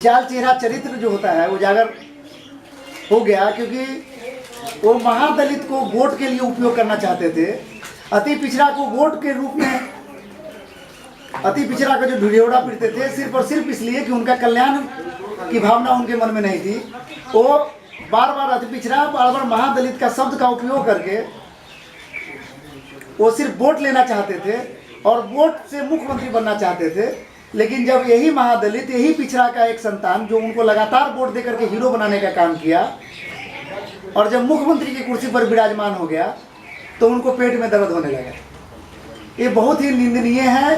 चाल चेहरा चरित्र जो होता है उजागर हो गया, क्योंकि वो महादलित को वोट के लिए उपयोग करना चाहते थे। अति पिछड़ा को वोट के रूप में अति पिछड़ा का जो ढिढोरा पीटते थे सिर्फ और सिर्फ इसलिए कि उनका कल्याण की भावना उनके मन में नहीं थी। वो बार बार अति पिछड़ा बार बार महादलित का शब्द का उपयोग करके वो सिर्फ वोट लेना चाहते थे और वोट से मुख्यमंत्री बनना चाहते थे। लेकिन जब यही महादलित, यही पिछड़ा का एक संतान जो उनको लगातार वोट देकर के हीरो बनाने का काम किया और जब मुख्यमंत्री की कुर्सी पर विराजमान हो गया तो उनको पेट में दर्द होने लगा। ये बहुत ही निंदनीय है।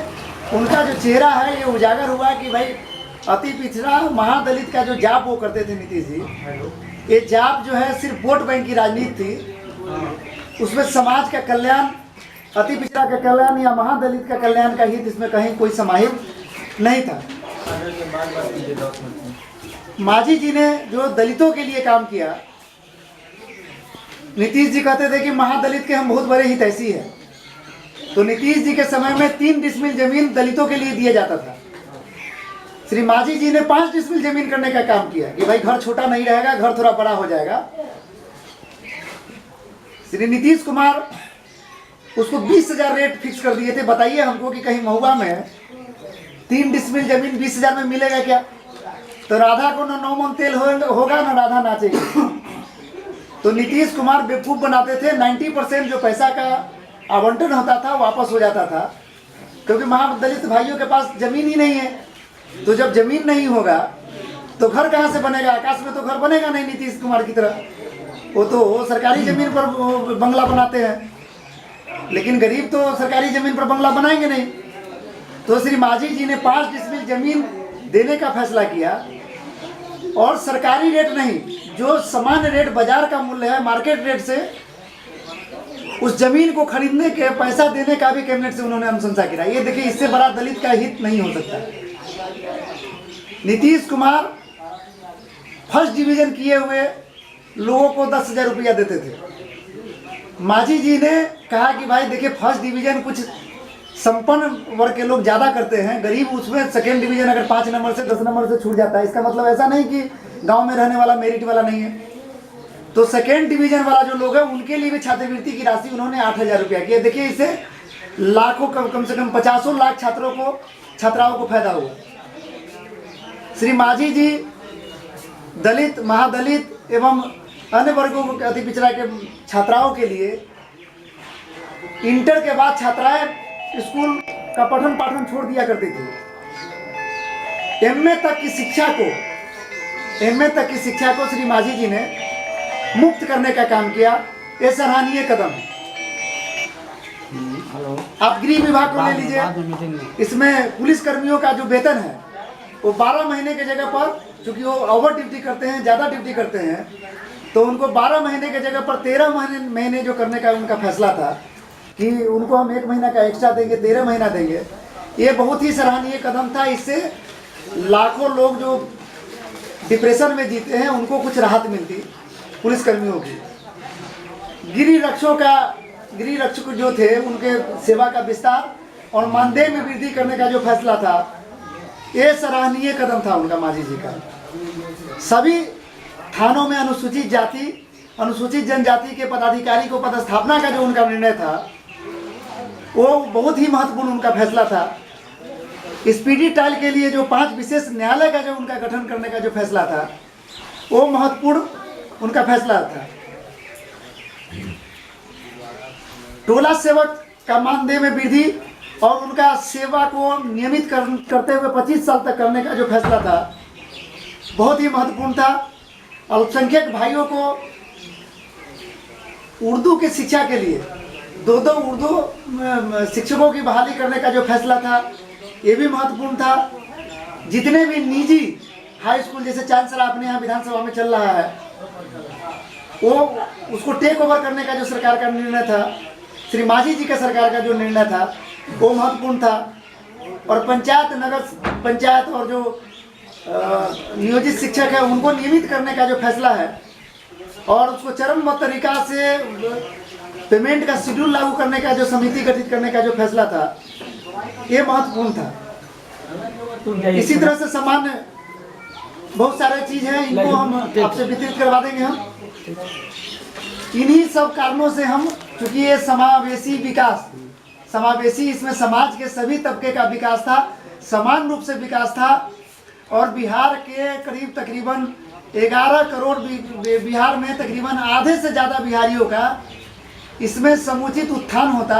उनका जो चेहरा है ये उजागर हुआ कि भाई अति पिछड़ा महादलित का जो जाप वो करते थे नीतीश जी, ये जाप जो है सिर्फ वोट बैंक की राजनीति थी। उसमें समाज का कल्याण, अति पिछड़ा का कल्याण या महादलित का कल्याण का हित इसमें कहीं कोई समाहित नहीं था। मांझी जी ने जो दलितों के लिए काम किया, नीतीश जी कहते थे कि महादलित के हम बहुत बड़े हितैषी हैं, तो नीतीश जी के समय में 3 डिसमिल जमीन दलितों के लिए दिया जाता था। श्री मांझी जी ने 5 डिसमिल जमीन करने का काम किया कि भाई घर छोटा नहीं रहेगा, घर थोड़ा बड़ा हो जाएगा। श्री नीतीश कुमार उसको 20,000 रेट फिक्स कर दिए थे। बताइए हमको कि कहीं महुआ में 3 डिसमिल जमीन 20,000 में मिलेगा क्या? तो राधा को न 9 मन तेल होगा न राधा नाचेगी। तो नीतीश कुमार बेवकूफ़ बनाते थे। 90% जो पैसा का आवंटन होता था वापस हो जाता था, क्योंकि महादलित भाइयों के पास जमीन ही नहीं है। तो जब जमीन नहीं होगा तो घर कहाँ से बनेगा? आकाश में तो घर बनेगा नहीं नीतीश कुमार की तरह। वो तो सरकारी जमीन पर बंगला बनाते हैं, लेकिन गरीब तो सरकारी जमीन पर बंगला बनाएंगे नहीं। तो श्री मांझी जी ने 5 डिसमिल जमीन देने का फैसला किया और सरकारी रेट नहीं, जो सामान्य रेट बाजार का मूल्य है मार्केट रेट से उस जमीन को खरीदने के पैसा देने का भी कैबिनेट से उन्होंने अनुशंसा किया। ये देखिए, इससे बड़ा दलित का हित नहीं हो सकता। नीतीश कुमार फर्स्ट डिवीजन किए हुए लोगों को 10,000 रुपया देते थे। मांझी जी ने कहा कि भाई देखिए, फर्स्ट डिवीजन कुछ संपन्न वर्ग के लोग ज़्यादा करते हैं, गरीब उसमें सेकेंड डिवीजन अगर 5 नंबर से 10 नंबर से छूट जाता है, इसका मतलब ऐसा नहीं कि गांव में रहने वाला मेरिट वाला नहीं है। तो सेकेंड डिवीजन वाला जो लोग हैं उनके लिए भी छात्रवृत्ति की राशि उन्होंने 8,000 रुपया किया। देखिए, इससे लाखों कम से कम 50 लाख छात्राओं को फायदा हुआ। श्री मांझी जी दलित, महादलित एवं अन्य वर्गों को अति पिछड़ा के छात्राओं के लिए इंटर के बाद छात्राएं स्कूल का पठन पाठन छोड़ दिया करती थी। एमए तक की शिक्षा को श्री मांझी जी ने मुक्त करने का काम किया। ये सराहनीय कदम है। आप गृह विभाग को ले लीजिए, इसमें पुलिस कर्मियों का जो वेतन है वो 12 महीने की जगह पर, चूंकि वो ओवर ड्यूटी करते हैं, ज़्यादा ड्यूटी करते हैं, तो उनको 12 महीने की जगह पर 13 महीने जो करने का उनका फैसला था कि उनको हम 1 महीना का एक्स्ट्रा देंगे, 13 महीना देंगे। ये बहुत ही सराहनीय कदम था। इससे लाखों लोग जो डिप्रेशन में जीते हैं उनको कुछ राहत मिलती। पुलिसकर्मियों की गृह रक्षक जो थे उनके सेवा का विस्तार और मानदेय में वृद्धि करने का जो फैसला था, ये सराहनीय कदम था उनका, मांझी जी का। सभी थानों में अनुसूचित जाति, अनुसूचित जनजाति के पदाधिकारी को पदस्थापना का जो उनका निर्णय था वो बहुत ही महत्वपूर्ण उनका फैसला था। स्पीडी ट्रायल के लिए जो 5 विशेष न्यायालय का जो उनका गठन करने का जो फैसला था वो महत्वपूर्ण उनका फैसला था। टोला सेवक का मानदेय में वृद्धि और उनका सेवा को नियमित करते हुए 25 साल तक करने का जो फैसला था बहुत ही महत्वपूर्ण था। अल्पसंख्यक भाइयों को उर्दू की शिक्षा के लिए 2 उर्दू शिक्षकों की बहाली करने का जो फैसला था ये भी महत्वपूर्ण था। जितने भी निजी हाई स्कूल, जैसे चांसला अपने यहाँ विधानसभा में चल रहा है, वो उसको टेक ओवर करने का जो सरकार का निर्णय था, श्री मांझी जी का सरकार का जो निर्णय था वो महत्वपूर्ण था। और पंचायत, नगर पंचायत और जो नियोजित शिक्षक है उनको नियमित करने का जो फैसला है और उसको चरणबद्ध तरीका से पेमेंट का शेड्यूल लागू करने का जो समिति गठित करने का जो फैसला था ये महत्वपूर्ण था। इसी तरह से सामान्य बहुत सारे चीज़ हैं, इनको हम आपसे वितरित करवा देंगे। हम इन्हीं सब कारणों से हम, चूँकि ये समावेशी विकास, समावेशी, इसमें समाज के सभी तबके का विकास था, समान रूप से विकास था, और बिहार के करीब तकरीबन 11 करोड़ बिहार में तकरीबन आधे से ज़्यादा बिहारियों का इसमें समुचित उत्थान होता।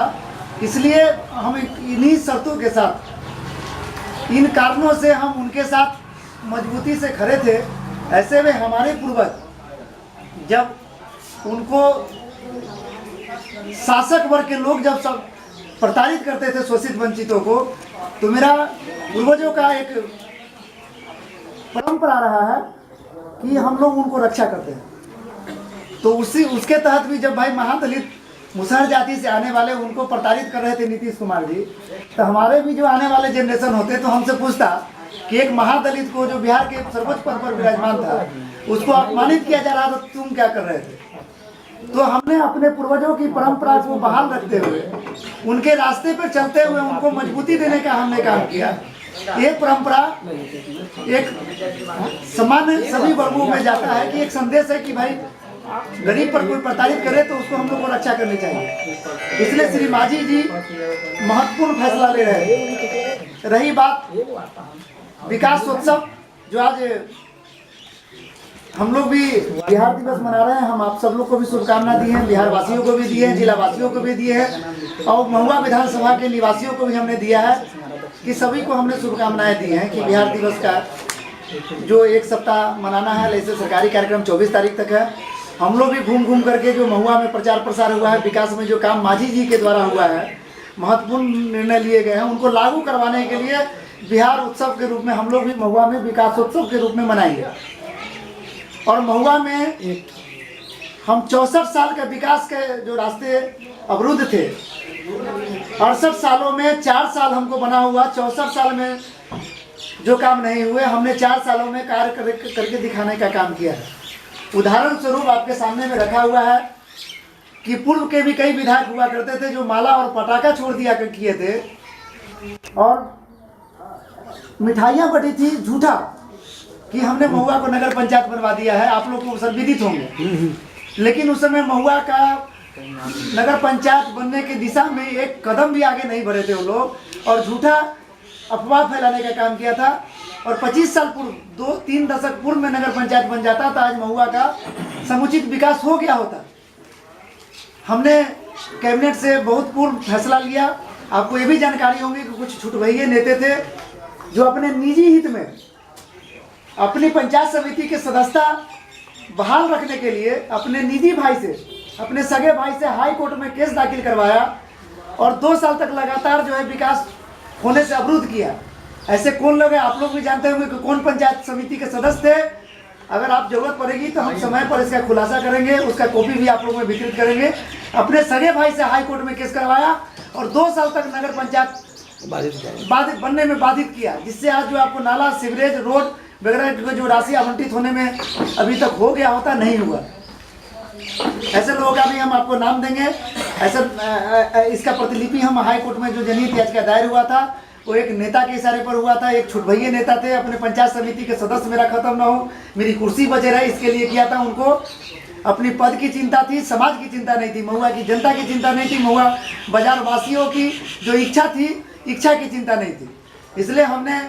इसलिए हम इन्हीं शर्तों के साथ, इन कारणों से हम उनके साथ मजबूती से खड़े थे। ऐसे में हमारे पूर्वज जब उनको शासक वर्ग के लोग जब सब प्रताड़ित करते थे शोषित वंचितों को, तो मेरा पूर्वजों का एक परंपरा रहा है कि हम लोग उनको रक्षा करते हैं। तो उसके तहत भी जब भाई महादलित मुसहर जाति से आने वाले उनको प्रताड़ित कर रहे थे नीतीश कुमार जी, तो हमारे भी जो आने वाले जनरेशन होते तो हमसे पूछता कि एक महादलित को जो बिहार के सर्वोच्च पद पर विराजमान था उसको अपमानित किया जा रहा था, तो तुम क्या कर रहे थे? तो हमने अपने पूर्वजों की परंपरा को बहाल रखते हुए, उनके रास्ते पर चलते हुए उनको मजबूती देने का हमने काम किया। ये परंपरा एक सामान्य सभी वर्गों में जाता है कि एक संदेश है कि भाई गरीब पर कोई प्रताड़ित करे तो उसको हम लोग को रक्षा करनी चाहिए। इसलिए श्री मांझी जी महत्वपूर्ण फैसला ले रहे हैं। रही बात विकास उत्सव, जो आज हम लोग भी बिहार दिवस मना रहे हैं, हम आप सब लोग को भी शुभकामना दी हैं, बिहार वासियों को भी दिए हैं, जिला वासियों को भी दिए हैं, और महुआ विधानसभा के निवासियों को भी हमने दिया है कि सभी को हमने शुभकामनाएं दी हैं कि बिहार दिवस का जो एक सप्ताह मनाना है, ऐसे सरकारी कार्यक्रम 24 तारीख तक है। हम लोग भी घूम घूम करके जो महुआ में प्रचार प्रसार हुआ है, विकास में जो काम मांझी जी के द्वारा हुआ है, महत्वपूर्ण निर्णय लिए गए हैं, उनको लागू करवाने के लिए बिहार उत्सव के रूप में हम लोग भी महुआ में विकासोत्सव के रूप में मनाएंगे। और महुआ में हम 64 साल के विकास के जो रास्ते अवरुद्ध थे, 68 सालों में 4 साल हमको बना हुआ, 64 साल में जो काम नहीं हुए हमने 4 सालों में कार्य करके दिखाने का काम किया है। उदाहरण स्वरूप आपके सामने में रखा हुआ है कि पूर्व के भी कई विधायक हुआ करते थे जो माला और पटाखा छोड़ दिया किए थे, और मिठाइयाँ बटी थी झूठा कि हमने महुआ को नगर पंचायत बनवा दिया है। आप लोग को सब विदित होंगे, लेकिन उस समय महुआ का नगर पंचायत बनने की दिशा में एक कदम भी आगे नहीं बढ़े थे वो लोग, और झूठा अफवाह फैलाने का काम किया था। और 25 साल पूर्व, 2-3 दशक पूर्व में नगर पंचायत बन जाता तो आज महुआ का समुचित विकास हो गया होता। हमने कैबिनेट से बहुत पूर्व फैसला लिया। आपको ये भी जानकारी होगी कि कुछ छुटभइये नेता थे जो अपने निजी हित में अपनी पंचायत समिति के सदस्यता बहाल रखने के लिए अपने निजी भाई से, अपने सगे भाई से हाई कोर्ट में केस दाखिल करवाया, और 2 साल तक लगातार जो है विकास होने से अवरुद्ध किया। ऐसे कौन लोग हैं? आप लोग भी जानते होंगे कि कौन पंचायत समिति के सदस्य थे। अगर आप जरूरत पड़ेगी तो हम समय पर इसका खुलासा करेंगे, उसका कॉपी भी आप लोग में वितरित करेंगे। अपने सगे भाई से हाई कोर्ट में केस करवाया और 2 साल तक नगर पंचायत बाधित बनने में बाधित किया, जिससे आज जो आपको नाला, सीवरेज, रोड वगैरह जो राशि आवंटित होने में अभी तक हो गया होता नहीं हुआ। ऐसे लोगों का भी हम आपको नाम देंगे। ऐसा इसका प्रतिलिपि हम हाई कोर्ट में जो जनहित याचिका दायर हुआ था वो एक नेता के इशारे पर हुआ था। एक छुटभइये नेता थे, अपने पंचायत समिति के सदस्य मेरा खत्म ना हो, मेरी कुर्सी बचे रहे, इसके लिए किया था। उनको अपनी पद की चिंता थी, समाज की चिंता नहीं थी, महुआ की जनता की चिंता नहीं थी, महुआ बाजार वासियों की जो इच्छा थी, इच्छा की चिंता नहीं थी। इसलिए हमने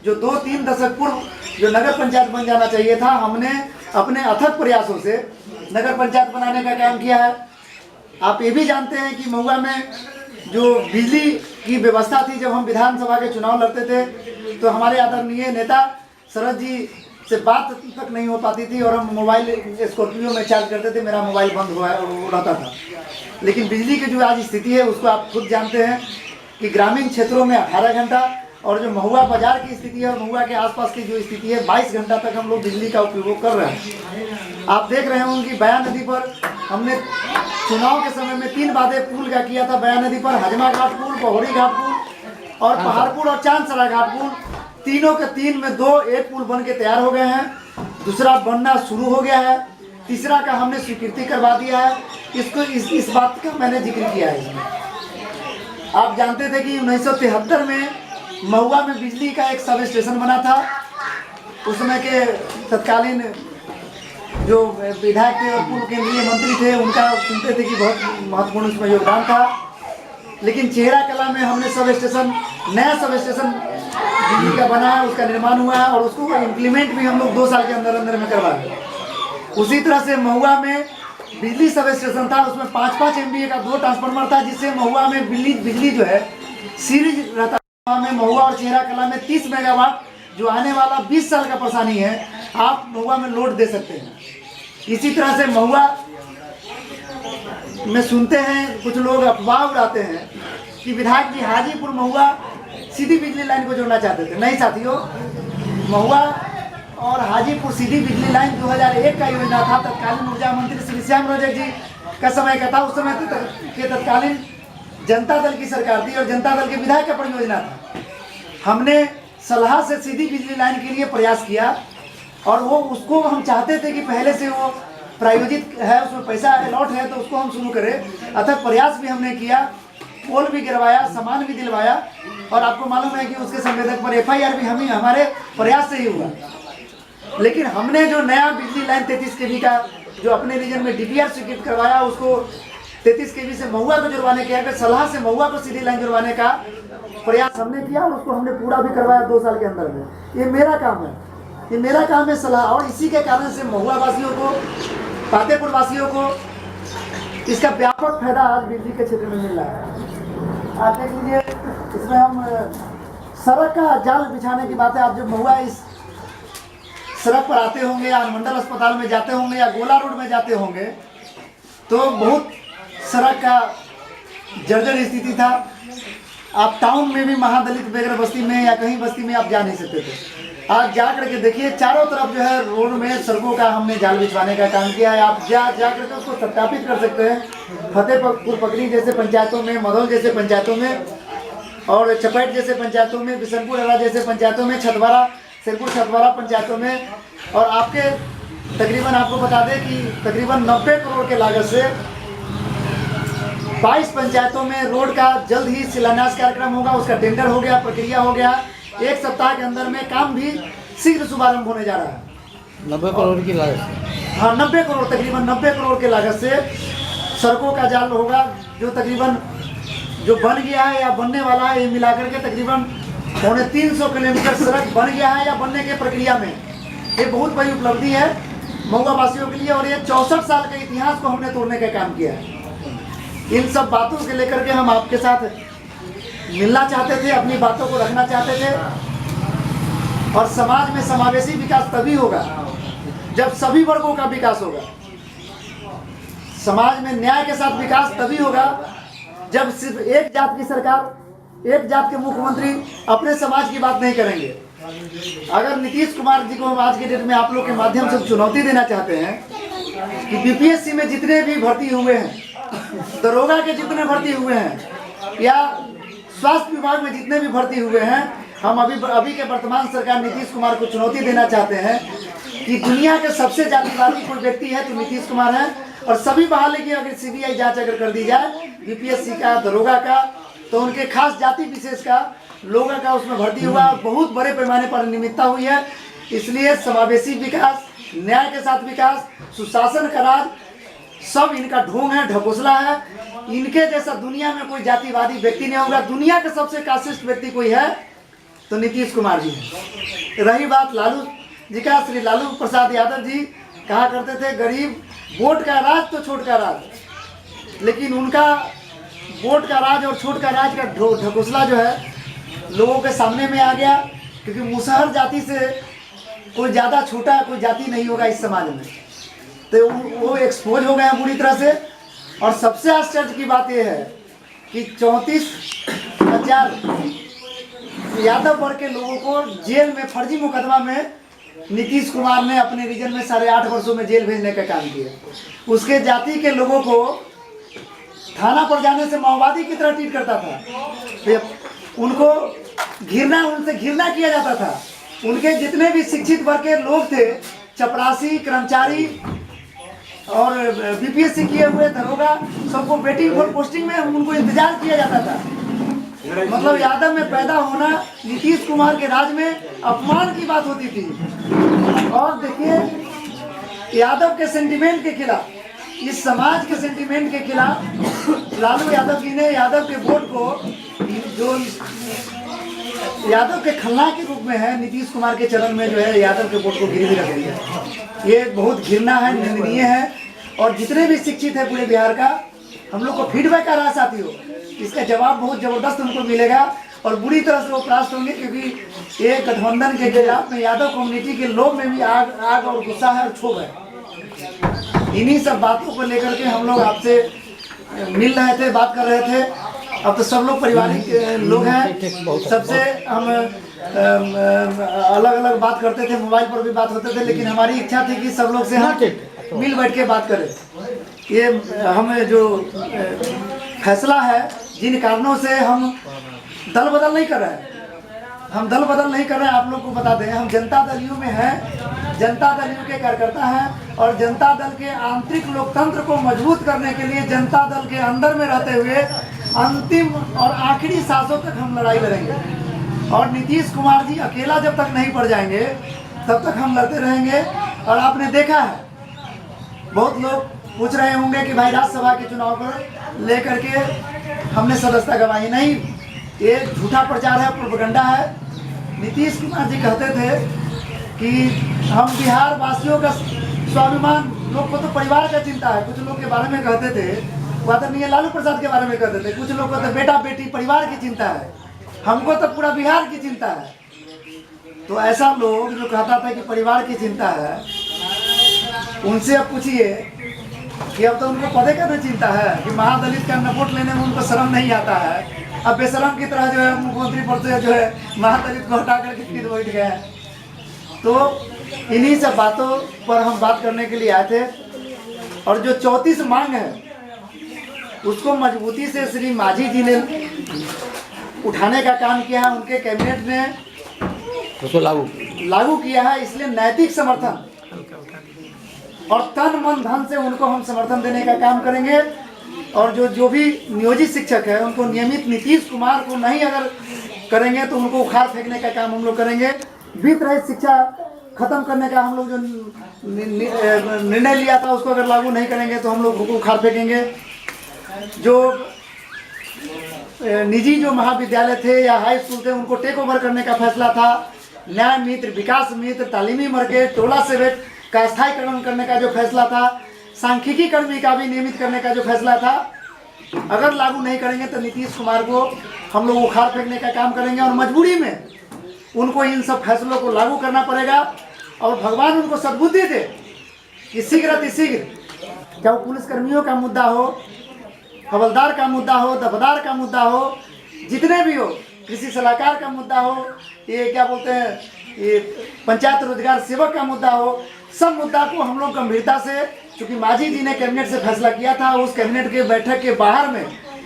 जो 2-3 दशक पूर्व जो नगर पंचायत बन जाना चाहिए था, हमने अपने अथक प्रयासों से नगर पंचायत बनाने का काम किया है। आप ये भी जानते हैं कि महुआ में जो बिजली की व्यवस्था थी, जब हम विधानसभा के चुनाव लड़ते थे तो हमारे आदरणीय नेता शरद जी से बात तक नहीं हो पाती थी, और हम मोबाइल स्कॉर्पियो में चार्ज करते थे, मेरा मोबाइल बंद हो रहता था। लेकिन बिजली की जो आज स्थिति है उसको आप खुद जानते हैं कि ग्रामीण क्षेत्रों में 18 घंटा, और जो महुआ बाजार की स्थिति है और महुआ के आसपास की जो स्थिति है 22 घंटा तक हम लोग बिजली का उपयोग कर रहे हैं। आप देख रहे होंगे कि बया नदी पर हमने चुनाव के समय में 3 बातें पुल का किया था। बया नदी पर हजमा घाट पुल, बहोरी घाट पुल और पहाड़पुर और चांदसरा घाट पुल, तीनों के 3 में 2 एक पुल बन के तैयार हो गए हैं, दूसरा बनना शुरू हो गया है, तीसरा का हमने स्वीकृति करवा दिया है। इसको इस बात का मैंने जिक्र किया है इसमें। आप जानते थे कि 1973 में महुआ में बिजली का एक सब स्टेशन बना था, उस समय के तत्कालीन जो विधायक थे और पूर्व केंद्रीय मंत्री थे, उनका सुनते थे कि बहुत महत्वपूर्ण उसमें योगदान था। लेकिन चेहरा कला में हमने सब स्टेशन, नया सब स्टेशन दिल्ली का बना है, उसका निर्माण हुआ है और उसको इम्प्लीमेंट भी हम लोग 2 साल के अंदर अंदर में करवाए। उसी तरह से महुआ में बिजली सब स्टेशन था, उसमें 5-5 MVA का 2 ट्रांसफार्मर था, जिससे महुआ में बिजली जो है सीरीज रहता है। में महुआ और चेहरा कला में 30 मेगावाट जो आने वाला 20 साल का परेशानी है, आप महुआ में लोड दे सकते हैं। इसी तरह से महुआ में सुनते हैं कुछ लोग अफवाह उड़ाते हैं कि विधायक जी हाजीपुर महुआ सीधी बिजली लाइन को जोड़ना चाहते थे। नहीं साथियों, महुआ और हाजीपुर सीधी बिजली लाइन 2001 का योजना था। तत्कालीन ऊर्जा मंत्री श्री श्याम रजक जी का समय का था। उस समय के तत्कालीन जनता दल की सरकार थी और जनता दल के विधायक का परियोजना था। हमने सलाह से सीधी बिजली लाइन के लिए प्रयास किया और वो उसको हम चाहते थे कि पहले से वो प्रायोजित है, उसमें पैसा अलॉट है तो उसको हम शुरू करें। अतः प्रयास भी हमने किया, पोल भी गिरवाया, सामान भी दिलवाया और आपको मालूम है कि उसके संवेदक पर FIR भी हमारे प्रयास से ही हुआ। लेकिन हमने जो नया बिजली लाइन 33 kV का जो अपने रीजन में DPR स्वीकृत करवाया, उसको 33 kV से महुआ को जुड़वाने के सलाह से महुआ को सीधी लाइन जुड़वाने का प्रयास हमने किया और उसको हमने पूरा भी करवाया 2 साल के अंदर में। ये मेरा काम है, ये मेरा काम है सलाह। और इसी के कारण से महुआ वासियों को, फतेहपुर वासियों को इसका व्यापक फायदा आज बिजली के क्षेत्र में मिल रहा है। आप देख लीजिए, इसमें हम सड़क का जाल बिछाने की बात है। आप जब महुआ इस सड़क पर आते होंगे या अनुमंडल अस्पताल में जाते होंगे या गोला रोड में जाते होंगे तो बहुत सड़क का जर्जर स्थिति था। आप टाउन में भी महादलित बेगर बस्ती में या कहीं बस्ती में आप जा नहीं सकते थे। आज जा करके देखिए, चारों तरफ जो है रोड में सड़कों का हमने जाल बिछवाने का काम किया है। आप जा करके उसको सत्यापित कर सकते हैं। फतेहपुर पकड़ी जैसे पंचायतों में, मधौल जैसे पंचायतों में और चपैट जैसे पंचायतों में, बिशनपुर अला जैसे पंचायतों में, छतवारा, सिरपुर छतवारा पंचायतों में। और आपके तकरीबन आपको बता दें कि तकरीबन 90 करोड़ के लागत से 22 पंचायतों में रोड का जल्द ही शिलान्यास कार्यक्रम होगा। उसका टेंडर हो गया, प्रक्रिया हो गया। 1 सप्ताह के अंदर में काम भी शीघ्र शुभारंभ होने जा रहा है। 90 करोड़ की लागत, हाँ 90 करोड़, तकरीबन 90 करोड़ के लागत से सड़कों का जाल होगा, जो तकरीबन जो बन गया है या बनने वाला है, ये मिलाकर के तकरीबन 350 किलोमीटर सड़क बन गया है या बनने के प्रक्रिया में। ये बहुत बड़ी उपलब्धि है महुआ वासियों के लिए और ये 64 साल के इतिहास को हमने तोड़ने का काम किया है। इन सब बातों के लेकर के हम आपके साथ मिलना चाहते थे, अपनी बातों को रखना चाहते थे। और समाज में समावेशी विकास तभी होगा जब सभी वर्गों का विकास होगा। समाज में न्याय के साथ विकास तभी होगा जब सिर्फ एक जात की सरकार, एक जात के मुख्यमंत्री अपने समाज की बात नहीं करेंगे। अगर नीतीश कुमार जी को हम आज के डेट में आप लोग के माध्यम से चुनौती देना चाहते हैं कि BPSC में जितने भी भर्ती हुए हैं, दरोगा के जितने भर्ती हुए हैं या स्वास्थ्य विभाग में जितने भी भर्ती हुए हैं, हम अभी के वर्तमान सरकार नीतीश कुमार को चुनौती देना चाहते हैं कि दुनिया के सबसे जातिवादी कोई व्यक्ति है तो नीतीश कुमार है। और सभी बहाली की अगर CBI जांच अगर कर दी जाए BPSC का, दरोगा का, तो उनके खास जाति विशेष का लोगों का उसमें भर्ती हुआ, बहुत बड़े पैमाने पर नियमितता हुई है। इसलिए समावेशी विकास, न्याय के साथ विकास, सुशासन का राज, सब इनका ढोंग है, ढकोसला है। इनके जैसा दुनिया में कोई जातिवादी व्यक्ति नहीं होगा। दुनिया का सबसे काशिष्ट व्यक्ति कोई है तो नीतीश कुमार जी है। रही बात लालू जी का, श्री लालू प्रसाद यादव जी कहा करते थे गरीब वोट का राज तो छोट का राज, लेकिन उनका वोट का राज और छोट का राज का ढकोसला जो है लोगों के सामने में आ गया। क्योंकि मुसहर जाति से कोई ज़्यादा छोटा कोई जाति नहीं होगा इस समाज में, तो वो एक्सपोज हो गए हैं पूरी तरह से। और सबसे आश्चर्य की बात यह है कि 34,000 यादव वर्ग के लोगों को जेल में फर्जी मुकदमा में नीतीश कुमार ने अपने रीजन में 8.5 वर्षों में जेल भेजने का काम किया। उसके जाति के लोगों को थाना पर जाने से माओवादी की तरह ट्रीट करता था, तो उनको उनसे घृणा किया जाता था। उनके जितने भी शिक्षित वर्ग के लोग थे, चपरासी, कर्मचारी और BPSC किए हुए, दरोगा, सबको वेटिंग फॉर पोस्टिंग में उनको इंतजार किया जाता था। मतलब यादव में पैदा होना नीतीश कुमार के राज में अपमान की बात होती थी। और देखिए, यादव के सेंटिमेंट के खिलाफ, इस समाज के सेंटिमेंट के खिलाफ लालू यादव जी ने यादव के वोट को, जो यादव के खलनायक के रूप में है, नीतीश कुमार के चरण में जो है यादव के वोट को गिरवी रख दिया। ये बहुत घृणा है, निंदनीय है। और जितने भी शिक्षित है पूरे बिहार का, हम लोग को फीडबैक आ रहा है साथियों, इसका जवाब बहुत जबरदस्त उनको मिलेगा और बुरी तरह से वो परास्त होंगे, क्योंकि ये गठबंधन के खिलाफ में यादव कम्युनिटी के लोग में भी आग और गुस्सा है और क्षोभ है। इन्हीं सब बातों को लेकर के हम लोग आपसे मिल रहे थे, बात कर रहे थे। अब तो सब लोग पारिवारिक लोग हैं, सबसे हम अलग अलग बात करते थे, मोबाइल पर भी बात होते थे, लेकिन हमारी इच्छा थी कि सब लोग से हम मिल बैठ के बात करें। ये हम जो फैसला है, जिन कारणों से हम दल बदल नहीं कर रहे हैं, हम दल बदल नहीं कर रहे हैं, आप लोग को बता दें, हम जनता दलियों में हैं, जनता दलियों के कार्यकर्ता हैं और जनता दल के आंतरिक लोकतंत्र को मजबूत करने के लिए जनता दल के अंदर में रहते हुए अंतिम और आखिरी सांसों तक हम लड़ाई लड़ेंगे। और नीतीश कुमार जी अकेला जब तक नहीं पड़ जाएंगे तब तक हम लड़ते रहेंगे। और आपने देखा है, बहुत लोग पूछ रहे होंगे कि भाई राज्यसभा के चुनाव को लेकर के हमने सदस्यता गंवाई। नहीं, ये झूठा प्रचार है, प्रोपेगेंडा है। नीतीश कुमार जी कहते थे कि हम बिहार वासियों का स्वाभिमान, लोग को तो परिवार का चिंता है, कुछ लोग के बारे में कहते थे, वो आदरणीय लालू प्रसाद के बारे में कहते थे, कुछ लोग को तो बेटा बेटी परिवार की चिंता है, हमको तो पूरा बिहार की चिंता है। तो ऐसा लोग जो कहता था कि परिवार की चिंता है, उनसे अब पूछिए कि अब तो उनको पदे का चिंता है कि महादलित का नपोट लेने में उनको शर्म नहीं आता है। अब बेशरम की तरह जो है मुख्यमंत्री पद से जो है महादलित को हटा करके फिर बैठ गए हैं। तो इन्हीं सब बातों पर हम बात करने के लिए आए थे। और जो 34 मांग है उसको मजबूती से श्री मांझी जी ने उठाने का काम किया है, उनके कैबिनेट ने उसको लागू किया है। इसलिए नैतिक समर्थन और तन मन धन से उनको हम समर्थन देने का काम करेंगे। और जो भी नियोजित शिक्षक है उनको नियमित नीतीश कुमार को नहीं अगर करेंगे तो उनको उखाड़ फेंकने का काम हम लोग करेंगे। वित्त रहित शिक्षा खत्म करने का हम लोग जो निर्णय लिया था उसको अगर लागू नहीं करेंगे तो हम लोग उनको उखाड़ फेंकेंगे। जो निजी जो महाविद्यालय थे या हाई स्कूल थे उनको टेक ओवर करने का फैसला था। न्याय मित्र, विकास मित्र, तालीमी मार्केट, टोला सेवक का स्थायीकरण करने का जो फैसला था, सांख्यिकी कर्मी का भी नियमित करने का जो फैसला था, अगर लागू नहीं करेंगे तो नीतीश कुमार को हम लोग उखाड़ फेंकने का काम करेंगे। और मजबूरी में उनको इन सब फैसलों को लागू करना पड़ेगा। और भगवान उनको सद्बुद्धि दे कि शीघ्र अतिशीघ्र, चाहे वो पुलिसकर्मियों का मुद्दा हो, हवलदार का मुद्दा हो, दफदार का मुद्दा हो, जितने भी हो, कृषि सलाहकार का मुद्दा हो, ये क्या बोलते हैं, ये पंचायत रोजगार सेवक का मुद्दा हो, सब मुद्दा को हम लोग गंभीरता से, चूँकि मांझी जी ने कैबिनेट से फैसला किया था, उस कैबिनेट के बैठक के बाहर में,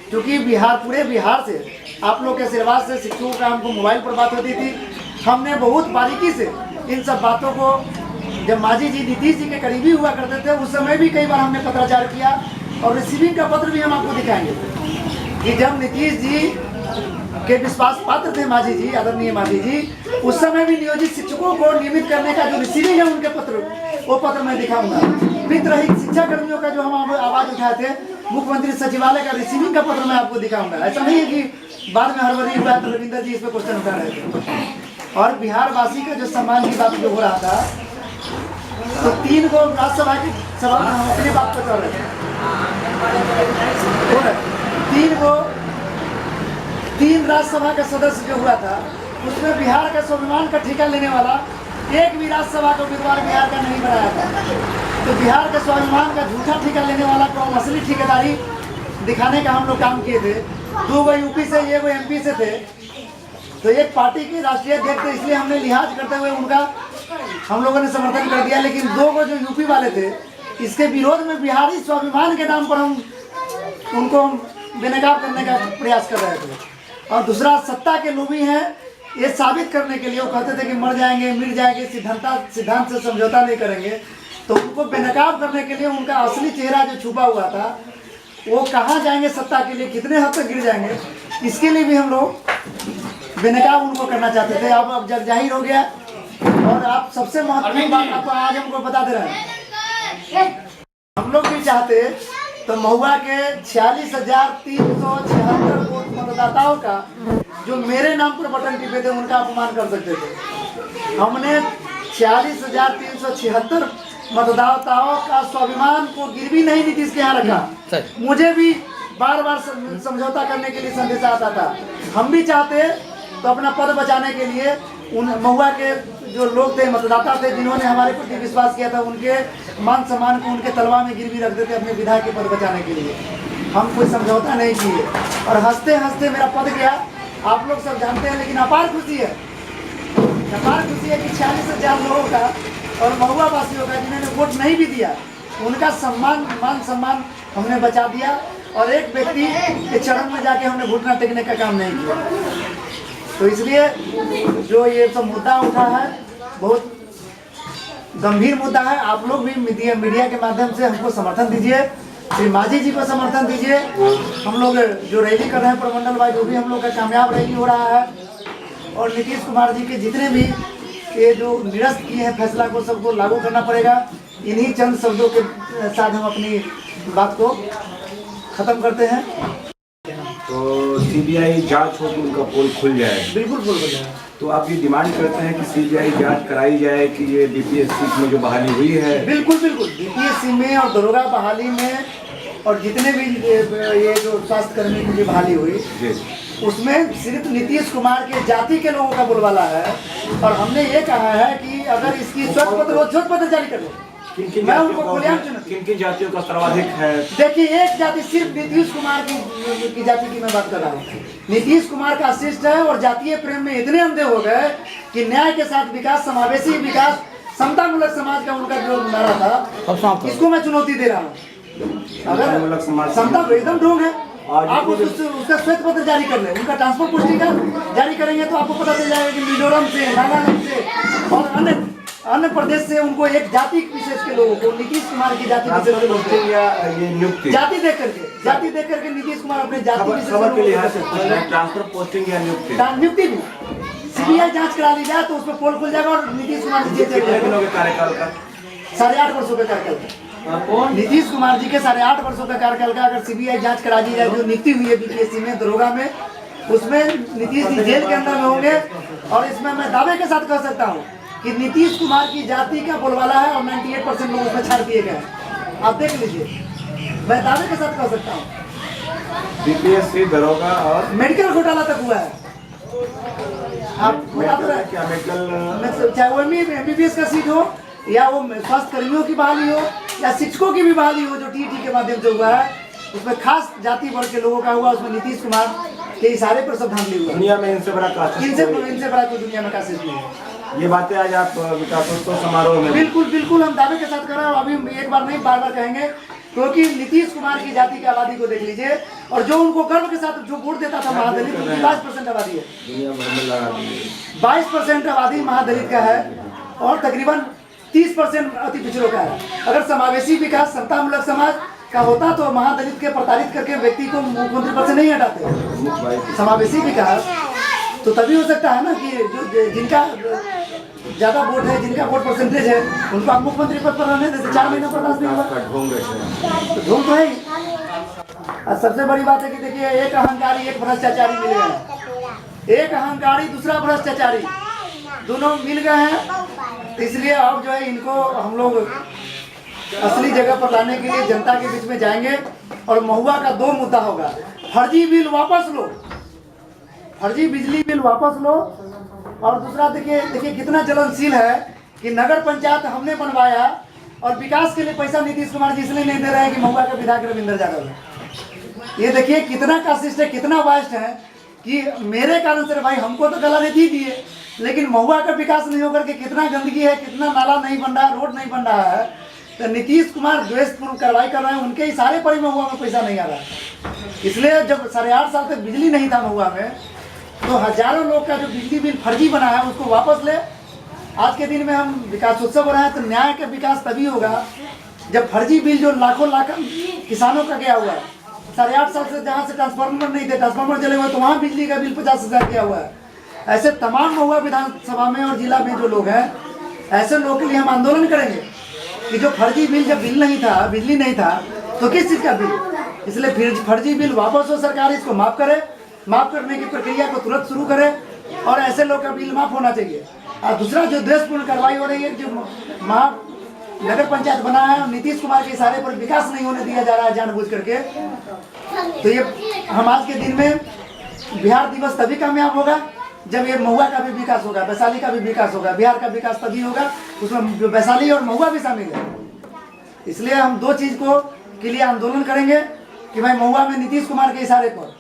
क्योंकि पूरे बिहार से आप लोग के आशीर्वाद से शिक्षकों का हमको मोबाइल पर बात होती थी, हमने बहुत बारीकी से इन सब बातों को, जब मांझी जी नीतीश जी के करीबी हुआ करते थे उस समय भी कई बार हमने पत्राचार किया। और रिसीविंग का पत्र भी हम आपको दिखाएंगे कि जब नीतीश जी के विश्वास पात्र थे मांझी जी, आदरणीय मांझी जी, उस समय भी नियोजित शिक्षकों को नियमित करने का जो रिसीविंग है उनके पत्र, वो पत्र मैं दिखाऊंगा। वित्त रहित शिक्षा कर्मियों का जो हम आवाज उठाए थे, मुख्यमंत्री सचिवालय का रिसीविंग का पत्र मैं आपको दिखाऊंगा। ऐसा नहीं है कि बाद में हड़बड़ी हुआ तो रविंदर जी इस पर क्वेश्चन उठा रहे थे। और बिहार वासी का जो सम्मान की बात जो हो रहा था, तो 3 को राज्यसभा की सभा में हम अपनी बात कर रहे थे, 3 राज्यसभा का सदस्य जो हुआ था उसमें बिहार का स्वाभिमान का ठेका लेने वाला एक भी राज्यसभा का उम्मीदवार बिहार का नहीं बनाया था। तो बिहार के स्वाभिमान का झूठा ठेका लेने वाला को हम असली ठेकेदारी दिखाने का हम लोग काम किए थे। 2 गो यूपी से, 1 गो एमपी से थे। तो एक पार्टी के राष्ट्रीय अध्यक्ष थे, इसलिए हमने लिहाज करते हुए उनका हम लोगों ने समर्थन कर दिया। लेकिन 2 गो जो यूपी वाले थे, इसके विरोध में बिहारी स्वाभिमान के नाम पर हम उनको बेनकाब करने का प्रयास कर रहे थे। और दूसरा, सत्ता के लोभी हैं, ये साबित करने के लिए वो कहते थे कि मर जाएंगे, मिट जाएंगे, सिद्धांत से समझौता नहीं करेंगे। तो उनको बेनकाब करने के लिए उनका असली चेहरा जो छुपा हुआ था, वो कहाँ जाएंगे सत्ता के लिए, कितने हद तक गिर जाएंगे, इसके लिए भी हम लोग बेनकाब उनको करना चाहते थे। अब जब जाहिर हो गया और आप सबसे महत्वपूर्ण बात आपको आज हमको बता दे रहे हैं, हम लोग भी चाहते तो महुआ के 46,376 मतदाताओं का जो मेरे नाम पर बटन टिपे थे उनका अपमान कर सकते थे। हमने 46,376 मतदाताओं का स्वाभिमान को गिरवी नहीं नीतीश के यहाँ रखा। मुझे भी बार बार समझौता करने के लिए संदेश आता था। हम भी चाहते तो अपना पद बचाने के लिए उन महुआ के जो लोग थे, मतदाता थे, जिन्होंने हमारे प्रति विश्वास किया था, उनके मान सम्मान को उनके तलवा में गिरवी रख देते अपने विधायक के पद बचाने के लिए। हम कोई समझौता नहीं किए और हंसते हंसते मेरा पद गया। आप लोग सब जानते हैं, लेकिन अपार खुशी है कि 46,000 लोगों का और महुआ वासियों का जिन्होंने वोट नहीं भी दिया, उनका मान सम्मान हमने बचा दिया और एक व्यक्ति के चरण में जाके हमने घुटना टेकने का काम नहीं किया। तो इसलिए जो ये सब मुद्दा उठा है बहुत गंभीर मुद्दा है। आप लोग भी मीडिया के माध्यम से हमको समर्थन दीजिए, श्री माझी जी को समर्थन दीजिए। हम लोग जो रैली कर रहे हैं प्रमंडल वाइज, वो भी हम लोग का कामयाब रैली हो रहा है और नीतीश कुमार जी के जितने भी ये जो निरस्त किए हैं फैसला को, सबको लागू करना पड़ेगा। इन्हीं चंद शब्दों के साथ हम अपनी बात को खत्म करते हैं। तो सीबीआई जांच हो तो उनका पोल खुल जाए। बिल्कुल खुल जाए। तो आप ये डिमांड करते हैं कि सीबीआई जांच कराई जाए कि ये डीपीएससी में जो बहाली हुई है। बिल्कुल डीपीएससी में और दरोगा बहाली में और जितने भी ये जो स्वास्थ्य कर्मी की जो बहाली हुई, उसमें सिर्फ नीतीश कुमार के जाति के लोगों का बोलबाला है। और हमने ये कहा है कि अगर इसकी श्वेत पत्र जारी कर दो, मैं उनको किन जातियों का सर्वाधिक है। देखिए, एक जाति सिर्फ नीतीश कुमार की जाति की मैं बात कर रहा हूँ। नीतीश कुमार का शिष्ट है और जातीय प्रेम में इतने अंधे हो गए कि न्याय के साथ विकास, समावेशी विकास, समतामूलक समाज का उनका जो नारा था, इसको मैं चुनौती दे रहा हूँ। अगर समता एकदम ढोंग है, आप उसका श्वेत पत्र जारी कर ले, उनका ट्रांसपोर्ट पुस्तिका जारी करेंगे तो आपको पता चल जाएगा कि मिजोरम से, नागालैंड से और अन्य प्रदेश से उनको एक जाति विशेष के लोगों को नीतीश कुमार की जाति विशेष के लोग जाति देख करके नीतीश कुमार अपने जाति विशेष ट्रांसफर पोस्टिंग या नियुक्ति भी सीबीआई जांच करा ली जाए तो उसमें पोल खुल जाएगा और नीतीश कुमार जी कार्यकाल का 8.5 वर्षों का कार्यकाल, नीतीश कुमार जी के 8.5 वर्षों का कार्यकाल का अगर सीबीआई जांच करा दी जाए, जो नियुक्ति हुई है बीपीएससी में, दरोगा में, उसमें नीतीश जी जेल के अंदर में होंगे। और इसमें मैं दावे के साथ कह सकता हूँ कि नीतीश कुमार की जाति का बोलबाला है और 98% लोग उसमें छाड़ दिए गए। आप देख लीजिए, मैं दावे के साथ कह सकता हूँ। बीपीएससी, दरोगा और मेडिकल घोटाला तक हुआ है। आप क्या मेडिकल, चाहे वो एमबीबीएस का सीट हो या वो स्वास्थ्य कर्मियों की बहाली हो या शिक्षकों की भी बहाली हो, जो टीटी के माध्यम से हुआ है, उसमें खास जाति वर्ग के लोगों का हुआ, उसमें नीतीश कुमार के इशारे पर सब धांधली हुआ। दुनिया में इनसे बड़ा काशिश, इनसे बड़ा कोई दुनिया में काशिश नहीं है। ये बातें आज आप विकासोत्सव समारोह में बिल्कुल हम दावे के साथ कर रहे हैं। अभी एक बार नहीं, बार बार कहेंगे, क्योंकि नीतीश कुमार की जाति की आबादी को देख लीजिए और जो उनको गर्व के साथ जो वोट देता था महादलित, 22% आबादी है, दुनिया भर में लगा दी 22% आबादी महादलित का है और तकरीबन 30% अति पिछड़ों का है। अगर समावेशी विकास, समतामूलक समाज का होता तो महादलित के प्रताड़ित करके व्यक्ति को मुख्यमंत्री पद से नहीं हटाते। समावेशी विकास तो तभी हो सकता है ना कि जो जिनका ज्यादा वोट है, जिनका वोट परसेंटेज है, उनको आप मुख्यमंत्री पद पर रहने देते। 4 महीना बर्दाश्त नहीं होगा, ढोंग तो है ही। और सबसे बड़ी बात है कि देखिए, एक अहंकारी एक भ्रष्टाचारी मिल गए, एक अहंकारी दूसरा भ्रष्टाचारी, दोनों मिल गए हैं। इसलिए अब जो है इनको हम लोग असली जगह पर लाने के लिए जनता के बीच में जाएंगे और महुआ का 2 मुद्दा होगा। फर्जी बिल वापस लो, फर्जी बिजली बिल वापस लो। और दूसरा देखिए कितना जलनशील है कि नगर पंचायत हमने बनवाया और विकास के लिए पैसा नीतीश कुमार जी इसलिए नहीं दे रहे हैं कि महुआ के विधायक रविंद्र यादव है। ये देखिए कितना काशिश है, कितना वास्ट है कि मेरे कारण से भाई हमको तो गला नहीं दिए, लेकिन महुआ का विकास नहीं होकर के कितना गंदगी है, कितना नाला नहीं बन रहा है, रोड नहीं बन रहा है। तो नीतीश कुमार द्वेषपूर्ण कार्रवाई कर रहे हैं, उनके इशारे पर ही महुआ में पैसा नहीं आ रहा है। इसलिए जब 8.5 साल तक बिजली नहीं था महुआ में, तो हजारों लोग का जो बिजली बिल फर्जी बना है उसको वापस ले। आज के दिन में हम विकासोत्सव हो रहा है, तो न्याय का विकास तभी होगा जब फर्जी बिल जो लाखों लाख किसानों का गया हुआ है, 8.5 साल से जहाँ से ट्रांसफार्मर नहीं थे, ट्रांसफार्मर जले हुए, तो वहाँ बिजली का बिल 50,000 किया हुआ है। ऐसे तमाम महुआ विधानसभा में और जिला में जो लोग हैं, ऐसे लोगों के लिए हम आंदोलन करेंगे कि जो फर्जी बिल, जब बिल नहीं था, बिजली नहीं था, तो किस चीज़ का बिल, इसलिए फिर फर्जी बिल वापस हो, सरकार इसको माफ़ करे, माफ़ करने की प्रक्रिया को तुरंत शुरू करे और ऐसे लोग का बिल माफ़ होना चाहिए। और दूसरा जो द्वेषपूर्ण कार्रवाई हो रही है, जो नगर पंचायत बना है और नीतीश कुमार के इशारे पर विकास नहीं होने दिया जा रहा है जानबूझ करके, तो ये हम आज के दिन में बिहार दिवस तभी कामयाब होगा जब ये महुआ का भी विकास होगा, वैशाली का भी विकास होगा। बिहार का विकास तभी होगा, उसमें वैशाली और महुआ भी शामिल है। इसलिए हम 2 चीज़ को के लिए आंदोलन करेंगे कि भाई महुआ में नीतीश कुमार के इशारे पर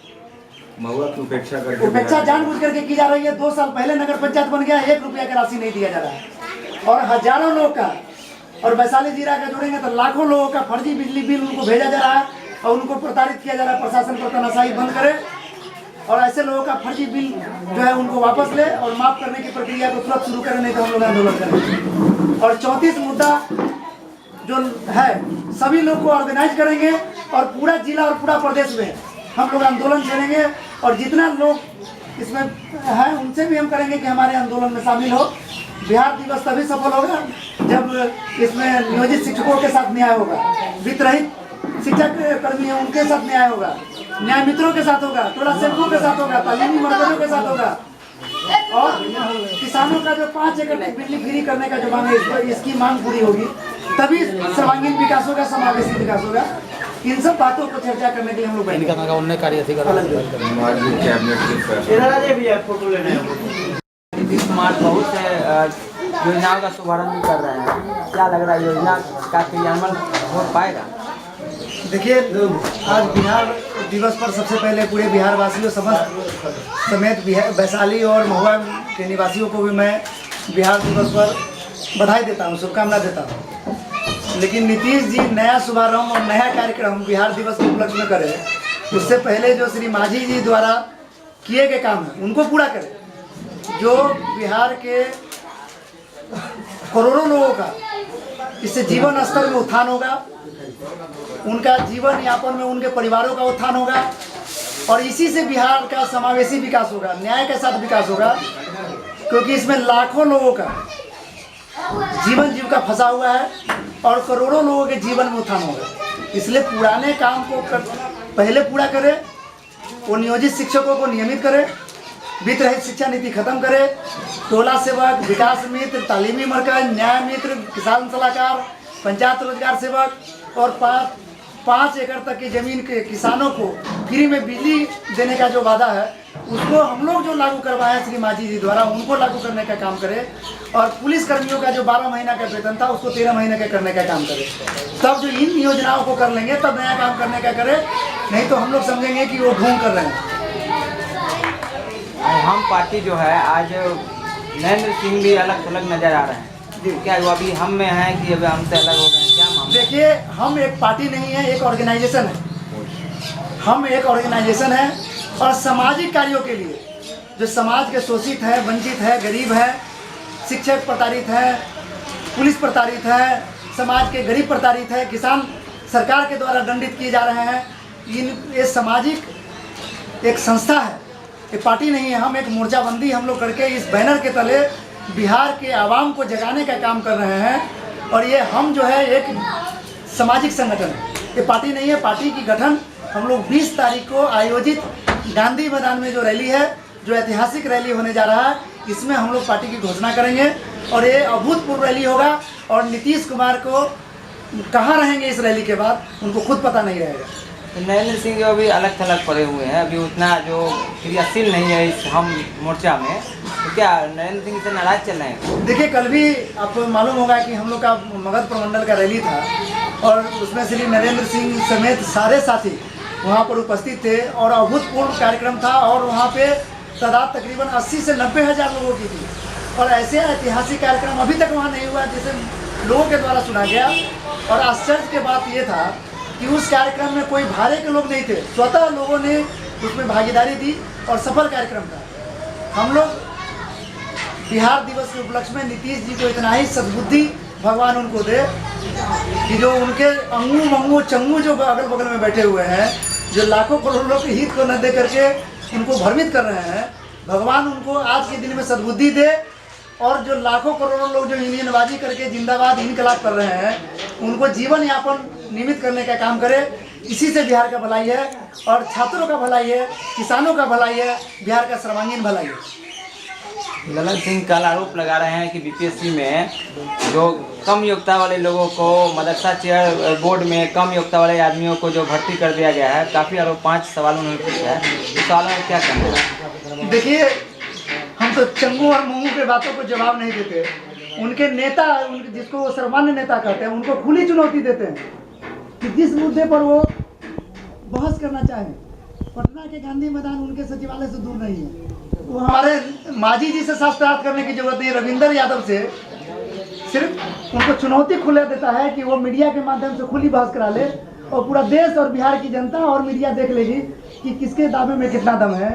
महुआ की उपेक्षा जानबूझ करके की जा रही है। 2 साल पहले नगर पंचायत बन गया, 1 रुपया का राशि नहीं दिया जा रहा है और हजारों लोग का, और वैशाली जिला का जोड़ेंगे तो लाखों लोगों का फर्जी बिजली बिल उनको भेजा जा रहा है और उनको प्रताड़ित किया जा रहा है। प्रशासन पर तानाशाही बंद करे और ऐसे लोगों का फर्जी बिल जो है उनको वापस ले और माफ़ करने की प्रक्रिया को तुरंत शुरू करें, नहीं तो हम लोग आंदोलन करेंगे। और 34 मुद्दा जो है सभी लोग को ऑर्गेनाइज करेंगे और पूरा जिला और पूरा प्रदेश में हम लोग आंदोलन छेड़ेंगे और जितना लोग इसमें है उनसे भी हम करेंगे कि हमारे आंदोलन में शामिल हो। बिहार दिवस तभी सफल होगा जब इसमें नियोजित शिक्षकों के साथ न्याय होगा, वित्त रहित शिक्षक कर्मी हैं उनके साथ न्याय होगा, न्याय मित्रों के साथ होगा, टोला सेवकों के साथ होगा, तालीमी मरकजों के साथ होगा और किसानों का जो 5 एकड़ बिजली फ्री करने का जो मांग है, इसकी मांग पूरी होगी, तभी सर्वांगीण विकास होगा, समावेशी विकास होगा। इन सब बातों को चर्चा करने के लिए हम लोग नीतीश कुमार बहुत से योजनाओं का शुभारंभ भी कर रहे हैं, क्या लग रहा है योजना का क्रियान्वयन हो पाएगा? देखिए, आज बिहार दिवस पर सबसे पहले पूरे बिहार वासियों समेत वैशाली और महुआ के निवासियों को भी मैं बिहार दिवस पर बधाई देता हूँ, शुभकामना देता हूँ। लेकिन नीतीश जी नया शुभारंभ और नया कार्यक्रम बिहार दिवस के उपलक्ष्य में करें, उससे पहले जो श्री मांझी जी द्वारा किए गए काम हैं उनको पूरा करें। जो बिहार के करोड़ों लोगों का इससे जीवन स्तर में उत्थान होगा, उनका जीवन यापन में उनके परिवारों का उत्थान होगा और इसी से बिहार का समावेशी विकास होगा, न्याय के साथ विकास होगा, क्योंकि इसमें लाखों लोगों का जीवन जीविका फंसा हुआ है और करोड़ों लोगों के जीवन में उत्थान होगा। इसलिए पुराने काम को पहले पूरा करें, वो नियोजित शिक्षकों को नियमित करें, वित्त रहित शिक्षा नीति खत्म करे, टोला सेवक, विकास मित्र, तालीमी मरकज, न्याय मित्र, किसान सलाहकार, पंचायत रोजगार सेवक और 5 एकड़ तक की जमीन के किसानों को फ्री में बिजली देने का जो वादा है उसको हम लोग जो लागू करवाए श्री मांझी जी द्वारा, उनको लागू करने का काम करें और पुलिस कर्मियों का जो 12 महीना का वेतन था उसको 13 महीने का करने का काम करें। तब जो इन योजनाओं को कर लेंगे तब नया काम करने का करें, नहीं तो हम लोग समझेंगे कि वो ढोंग कर रहे हैं। हम पार्टी जो है आज नरेंद्र सिंह भी अलग थलग नजर आ रहे हैं, क्या वो अभी हम में है कि अभी हमसे अलग हो गए, क्या मामला? देखिए, हम एक पार्टी नहीं है, एक ऑर्गेनाइजेशन है। हम एक ऑर्गेनाइजेशन है और सामाजिक कार्यों के लिए जो समाज के शोषित है, वंचित है, गरीब है, शिक्षक प्रताड़ित है, पुलिस प्रताड़ित है, समाज के गरीब प्रताड़ित है, किसान सरकार के द्वारा दंडित किए जा रहे हैं, ये सामाजिक एक संस्था है, ये पार्टी नहीं है। हम एक मोर्चाबंदी हम लोग करके इस बैनर के तले बिहार के आवाम को जगाने का काम कर रहे हैं और ये हम जो है एक सामाजिक संगठन है, ये पार्टी नहीं है। पार्टी की गठन हम लोग 20 तारीख को आयोजित गांधी मैदान में जो रैली है, जो ऐतिहासिक रैली होने जा रहा है, इसमें हम लोग पार्टी की घोषणा करेंगे और ये अभूतपूर्व रैली होगा और नीतीश कुमार को कहाँ रहेंगे इस रैली के बाद उनको खुद पता नहीं रहेगा। नरेंद्र सिंह जो अभी अलग थलग पड़े हुए हैं, अभी उतना जो क्रियाशील नहीं है इस हम मोर्चा में, तो क्या नरेंद्र सिंह से नाराज चल रहे हैं? देखिए, कल भी आपको मालूम होगा कि हम लोग का मगध प्रमंडल का रैली था और उसमें श्री नरेंद्र सिंह समेत सारे साथी वहाँ पर उपस्थित थे और अभूतपूर्व कार्यक्रम था और वहाँ पे तादाद तकरीबन 80 से 90 हज़ार लोगों की थी और ऐसे ऐतिहासिक कार्यक्रम अभी तक वहाँ नहीं हुआ जिसे लोगों के द्वारा सुना गया। और आश्चर्य की बात ये था कि उस कार्यक्रम में कोई भाड़े के लोग नहीं थे, स्वतः लोगों ने उसमें भागीदारी दी और सफल कार्यक्रम था। हम लोग बिहार दिवस के उपलक्ष्य में नीतीश जी को इतना ही सद्बुद्धि भगवान उनको दे कि जो उनके अंगू मंगू चंगू जो अगल बगल में बैठे हुए हैं जो लाखों करोड़ों के हित को न दे करके उनको भ्रमित कर रहे हैं, भगवान उनको आज के दिन में सद्बुद्धि दे। और जो लाखों करोड़ों लोग जो इंडियनबाजी करके जिंदाबाद इनकलाब कर रहे हैं, उनको जीवन यापन निमित्त करने का काम करे। इसी से बिहार का भलाई है, और छात्रों का भलाई है, किसानों का भलाई है, बिहार का सर्वांगीण भलाई है। ललन सिंह कल आरोप लगा रहे हैं कि बीपीएससी में जो कम योग्यता वाले लोगों को मदरसा चेयर बोर्ड में कम योग्यता वाले आदमियों को जो भर्ती कर दिया गया है, काफ़ी आरोप 5 सवाल उन्होंने पूछा है। इस सवाल में क्या कहना है? देखिए, हम तो चंगू और मुंगू के बातों को जवाब नहीं देते। उनके नेता, उनके जिसको वो सर्वमान्य नेता कहते हैं, उनको खुली चुनौती देते हैं कि जिस मुद्दे पर वो बहस करना चाहें। पटना के गांधी मैदान उनके सचिवालय से दूर नहीं है। वो हमारे मांझी जी से साक्षात करने की जरूरत नहीं है, रविंदर यादव से सिर्फ उनको चुनौती खुले देता है कि वो मीडिया के माध्यम से खुली बहस करा ले, और पूरा देश और बिहार की जनता और मीडिया देख लेगी कि किसके दावे में कितना दम है।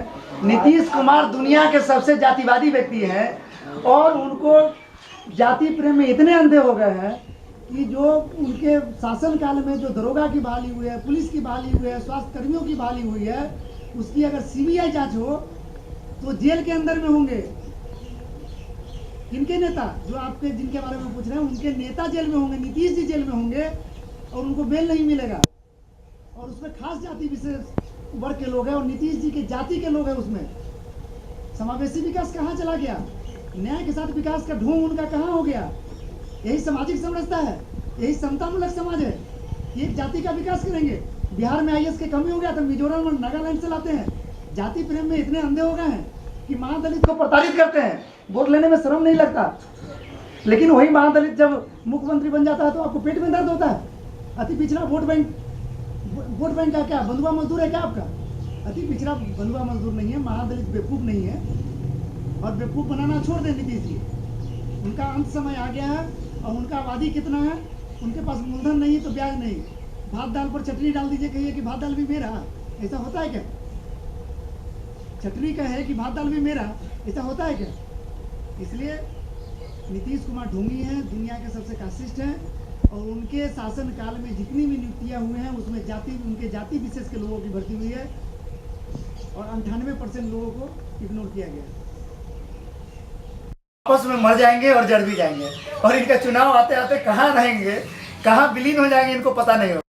नीतीश कुमार दुनिया के सबसे जातिवादी व्यक्ति हैं, और उनको जाति प्रेम में इतने अंधे हो गए हैं कि जो उनके शासनकाल में जो दरोगा की बहाली हुई है, पुलिस की बहाली हुई है, स्वास्थ्य कर्मियों की बहाली हुई है, उसकी अगर सीबीआई जांच हो तो जेल के अंदर में होंगे। इनके नेता जो आपके जिनके बारे में पूछ रहे हैं, उनके नेता जेल में होंगे, नीतीश जी जेल में होंगे, और उनको बेल नहीं मिलेगा। और उसमें खास जाति विशेष वर्ग के लोग हैं, और नीतीश जी के जाति के लोग हैं। उसमें समावेशी विकास कहाँ चला गया? न्याय के साथ विकास का ढोंग उनका कहाँ हो गया? यही सामाजिक समरसता है, यही समतामूलक समाज है। एक जाति का विकास करेंगे। बिहार में आईएएस की कमी हो गया तो मिजोरम और नागालैंड से लाते हैं। जाति प्रेम में इतने अंधे हो गए हैं कि महादलित को प्रताड़ित करते हैं। वोट लेने में शर्म नहीं लगता, लेकिन वही महादलित जब मुख्यमंत्री बन जाता है तो आपको पेट में दर्द होता है। अति पिछड़ा वोट बैंक का क्या बंधुआ मजदूर है क्या आपका? अति पिछड़ा बंधुआ मजदूर नहीं है, महादलित बेवकूफ नहीं है, और बेवकूफ बनाना छोड़ दें नीतीश जी। उनका अंत समय आ गया है, और उनका आबादी कितना है, उनके पास मूलधन नहीं तो ब्याज नहीं। भात दाल पर चटनी डाल दीजिए, कहिए कि भात दाल भी मेरा, ऐसा होता है क्या? चटनी का है कि भात दाल भी मेरा, ऐसा होता है क्या? इसलिए नीतीश कुमार ढोंगी हैं, दुनिया के सबसे काशिष्ट हैं, और उनके शासनकाल में जितनी भी नियुक्तियाँ हुए हैं उसमें उनके जाति विशेष के लोगों की भर्ती हुई है, और 98% लोगों को इग्नोर किया गया। आपस में मर जाएंगे और जड़ भी जाएंगे, और इनका चुनाव आते आते कहाँ रहेंगे, कहाँ विलीन हो जाएंगे, इनको पता नहीं होगा।